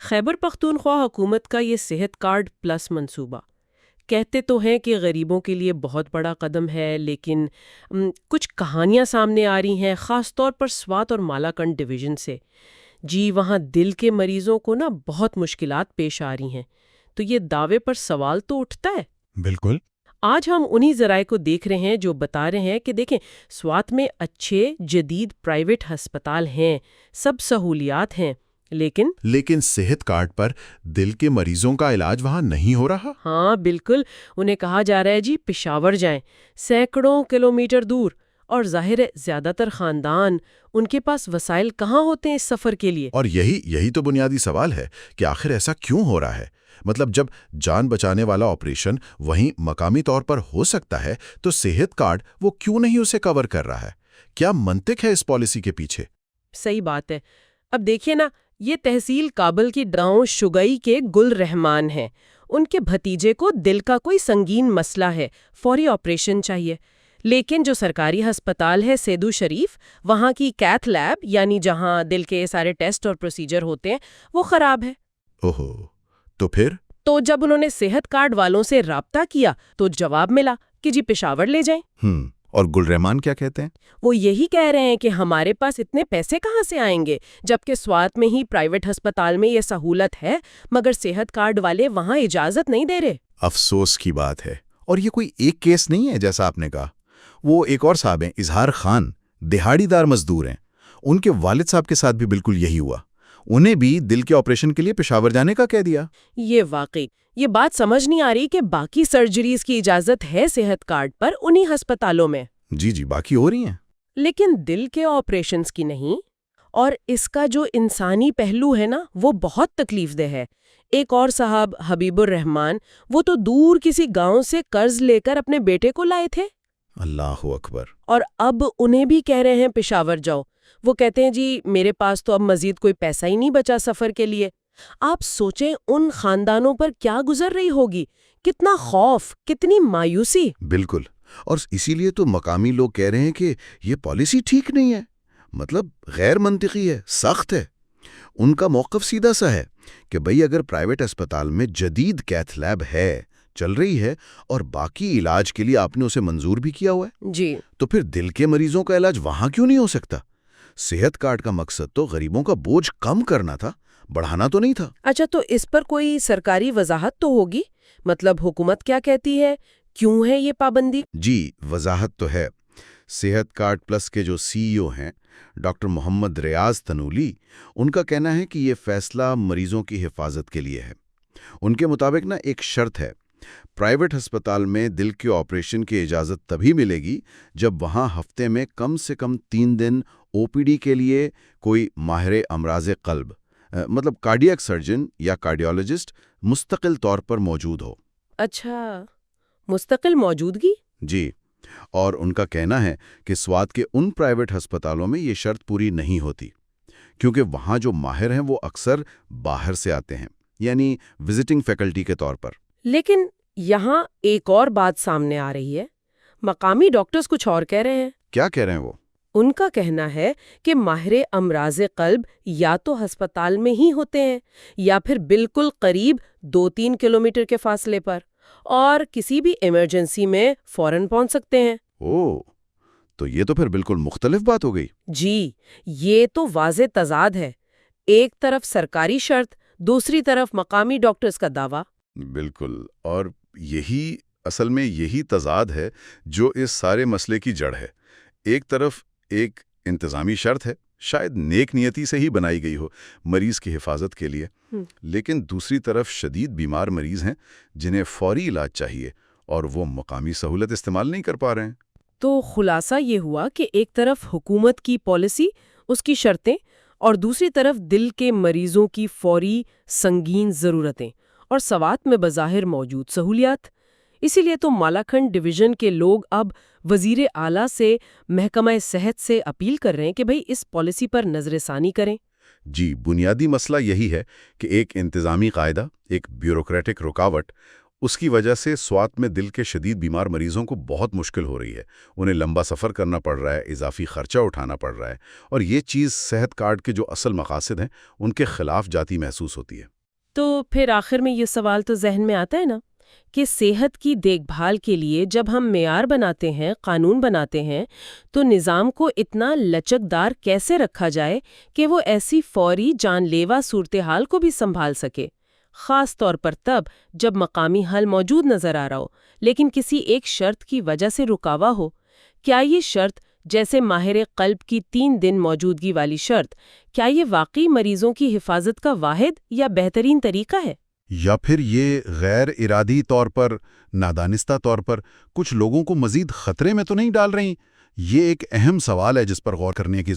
خیبر پختونخوا حکومت کا یہ صحت کارڈ پلس منصوبہ کہتے تو ہیں کہ غریبوں کے لیے بہت بڑا قدم ہے، لیکن کچھ کہانیاں سامنے آ رہی ہیں، خاص طور پر سوات اور مالاکنڈ ڈویژن سے۔ جی وہاں دل کے مریضوں کو نا بہت مشکلات پیش آ رہی ہیں، تو یہ دعوے پر سوال تو اٹھتا ہے۔ بالکل۔ آج ہم انہی ذرائع کو دیکھ رہے ہیں جو بتا رہے ہیں کہ دیکھیں، سوات میں اچھے جدید پرائیویٹ ہسپتال ہیں، سب سہولیات ہیں، لیکن صحت کارڈ پر دل کے مریضوں کا علاج وہاں نہیں ہو رہا۔ ہاں بالکل، انہیں کہا جا رہا ہے جی پشاور جائیں، سینکڑوں کلومیٹر دور، اور ظاہر ہے زیادہ تر خاندان ان کے پاس وسائل کہاں ہوتے ہیں اس سفر کے لیے۔ اور یہی تو بنیادی سوال ہے کہ آخر ایسا کیوں ہو رہا ہے؟ مطلب جب جان بچانے والا آپریشن وہیں مقامی طور پر ہو سکتا ہے تو صحت کارڈ وہ کیوں نہیں اسے کور کر رہا ہے؟ کیا منطق ہے اس پالیسی کے پیچھے؟ صحیح بات ہے۔ اب دیکھیے نا، یہ تحصیل کابل کی گاؤں شگئی کے گل رحمان ہیں۔ ان کے بھتیجے کو دل کا کوئی سنگین مسئلہ ہے، فوری آپریشن چاہیے، لیکن جو سرکاری ہسپتال ہے سیدو شریف، وہاں کی کیتھ لیب یعنی جہاں دل کے سارے ٹیسٹ اور پروسیجر ہوتے ہیں وہ خراب ہے۔ اوہو، تو پھر؟ تو جب انہوں نے صحت کارڈ والوں سے رابطہ کیا تو جواب ملا کہ جی پشاور لے جائیں۔ اور گل رحمان کیا کہتے ہیں؟ وہ یہی کہہ رہے ہیں کہ ہمارے پاس اتنے پیسے کہاں سے آئیں گے، جبکہ سوات میں ہی پرائیویٹ ہسپتال میں یہ سہولت ہے، مگر صحت کارڈ والے وہاں اجازت نہیں دے رہے۔ افسوس کی بات ہے، اور یہ کوئی ایک کیس نہیں ہے جیسا آپ نے کہا۔ وہ ایک اور صاحب ہیں، اظہار خان، دہاڑی دار مزدور ہیں۔ ان کے والد صاحب کے ساتھ بھی بالکل یہی ہوا، انہیں بھی دل کے آپریشن کے لیے پشاور جانے کا کہہ دیا۔ یہ واقعی یہ بات سمجھ نہیں آ رہی کہ باقی سرجریز کی اجازت ہے صحت کارڈ پر انہی ہسپتالوں میں۔ جی باقی ہو رہی ہیں، لیکن دل کے آپریشنز کی نہیں۔ اور اس کا جو انسانی پہلو ہے نا وہ بہت تکلیف دہ ہے۔ ایک اور صاحب حبیب الرحمان، وہ تو دور کسی گاؤں سے قرض لے کر اپنے بیٹے کو لائے تھے۔ اللہ اکبر۔ اور اب انہیں بھی کہہ رہے ہیں پشاور جاؤ۔ وہ کہتے ہیں جی میرے پاس تو اب مزید کوئی پیسہ ہی نہیں بچا سفر کے لیے۔ آپ سوچیں ان خاندانوں پر کیا گزر رہی ہوگی، کتنا خوف، کتنی مایوسی۔ بالکل، اور اسی لیے تو مقامی لوگ کہہ رہے ہیں کہ یہ پالیسی ٹھیک نہیں ہے، مطلب غیر منطقی ہے، سخت ہے۔ ان کا موقف سیدھا سا ہے کہ بھئی اگر پرائیویٹ اسپتال میں جدید کیتھ لیب ہے، چل رہی ہے، اور باقی علاج کے لیے آپ نے اسے منظور بھی کیا ہوا ہے، جی تو پھر دل کے مریضوں کا علاج وہاں کیوں نہیں ہو سکتا؟ صحت کارڈ کا مقصد تو غریبوں کا بوجھ کم کرنا تھا، بڑھانا تو نہیں تھا۔ اچھا، تو اس پر کوئی سرکاری وضاحت تو ہوگی؟ مطلب حکومت کیا کہتی ہے، کیوں ہے یہ پابندی؟ جی وضاحت تو ہے۔ صحت کارڈ پلس کے جو سی ای او ہیں ڈاکٹر محمد ریاض تنولی، ان کا کہنا ہے کہ یہ فیصلہ مریضوں کی حفاظت کے لیے ہے۔ ان کے مطابق ایک شرط ہے، پرائیویٹ ہسپتال میں دل کے آپریشن کی اجازت تبھی ملے گی جب وہاں ہفتے میں کم سے کم 3 دن او پی ڈی کے لیے کوئی ماہر امراض قلب، مطلب کارڈیاک سرجن یا کارڈیولوجسٹ مستقل طور پر موجود ہو۔ اچھا، مستقل موجودگی؟ جی، اور ان کا کہنا ہے کہ سوات کے ان پرائیویٹ ہسپتالوں میں یہ شرط پوری نہیں ہوتی، کیونکہ وہاں جو ماہر ہیں وہ اکثر باہر سے آتے ہیں، یعنی وزٹنگ فیکلٹی کے طور پر۔ لیکن یہاں ایک اور بات سامنے آ رہی ہے، مقامی ڈاکٹرز کچھ اور کہہ رہے ہیں۔ کیا کہہ رہے ہیں وہ؟ ان کا کہنا ہے کہ ماہر امراض قلب یا تو ہسپتال میں ہی ہوتے ہیں یا پھر بالکل قریب 2-3 کلومیٹر کے فاصلے پر، اور کسی بھی ایمرجنسی میں فوراً پہنچ سکتے ہیں۔ تو یہ تو پھر بالکل مختلف بات ہو گئی۔ جی، یہ تو واضح تضاد ہے، ایک طرف سرکاری شرط، دوسری طرف مقامی ڈاکٹرز کا دعویٰ۔ بالکل، اور اصل میں یہی تضاد ہے جو اس سارے مسئلے کی جڑ ہے۔ ایک طرف ایک انتظامی شرط ہے، شاید نیک نیتی سے ہی بنائی گئی ہو مریض کی حفاظت کے لیے، لیکن دوسری طرف شدید بیمار مریض ہیں جنہیں فوری علاج چاہیے اور وہ مقامی سہولت استعمال نہیں کر پا رہے ہیں۔ تو خلاصہ یہ ہوا کہ ایک طرف حکومت کی پالیسی، اس کی شرطیں، اور دوسری طرف دل کے مریضوں کی فوری سنگین ضرورتیں، اور سوات میں بظاہر موجود سہولیات۔ اسی لیے تو مالاکنڈ ڈویژن کے لوگ اب وزیر اعلیٰ سے، محکمہ صحت سے اپیل کر رہے ہیں کہ بھئی اس پالیسی پر نظر ثانی کریں۔ جی، بنیادی مسئلہ یہی ہے کہ ایک انتظامی قاعدہ، ایک بیوروکریٹک رکاوٹ، اس کی وجہ سے سوات میں دل کے شدید بیمار مریضوں کو بہت مشکل ہو رہی ہے۔ انہیں لمبا سفر کرنا پڑ رہا ہے، اضافی خرچہ اٹھانا پڑ رہا ہے، اور یہ چیز صحت کارڈ کے جو اصل مقاصد ہیں ان کے خلاف جاتی محسوس ہوتی ہے۔ تو پھر آخر میں یہ سوال تو ذہن میں آتا ہے نا کہ صحت کی دیکھ بھال کے لیے جب ہم معیار بناتے ہیں، قانون بناتے ہیں، تو نظام کو اتنا لچکدار کیسے رکھا جائے کہ وہ ایسی فوری جان لیوا صورتحال کو بھی سنبھال سکے، خاص طور پر تب جب مقامی حل موجود نظر آ رہا ہو لیکن کسی ایک شرط کی وجہ سے رکاوا ہو؟ کیا یہ شرط، جیسے ماہر قلب کی 3 دن موجودگی والی شرط، کیا یہ واقعی مریضوں کی حفاظت کا واحد یا بہترین طریقہ ہے؟ یا پھر یہ غیر ارادی طور پر، نادانستہ طور پر کچھ لوگوں کو مزید خطرے میں تو نہیں ڈال رہی؟ یہ ایک اہم سوال ہے جس پر غور کرنے کی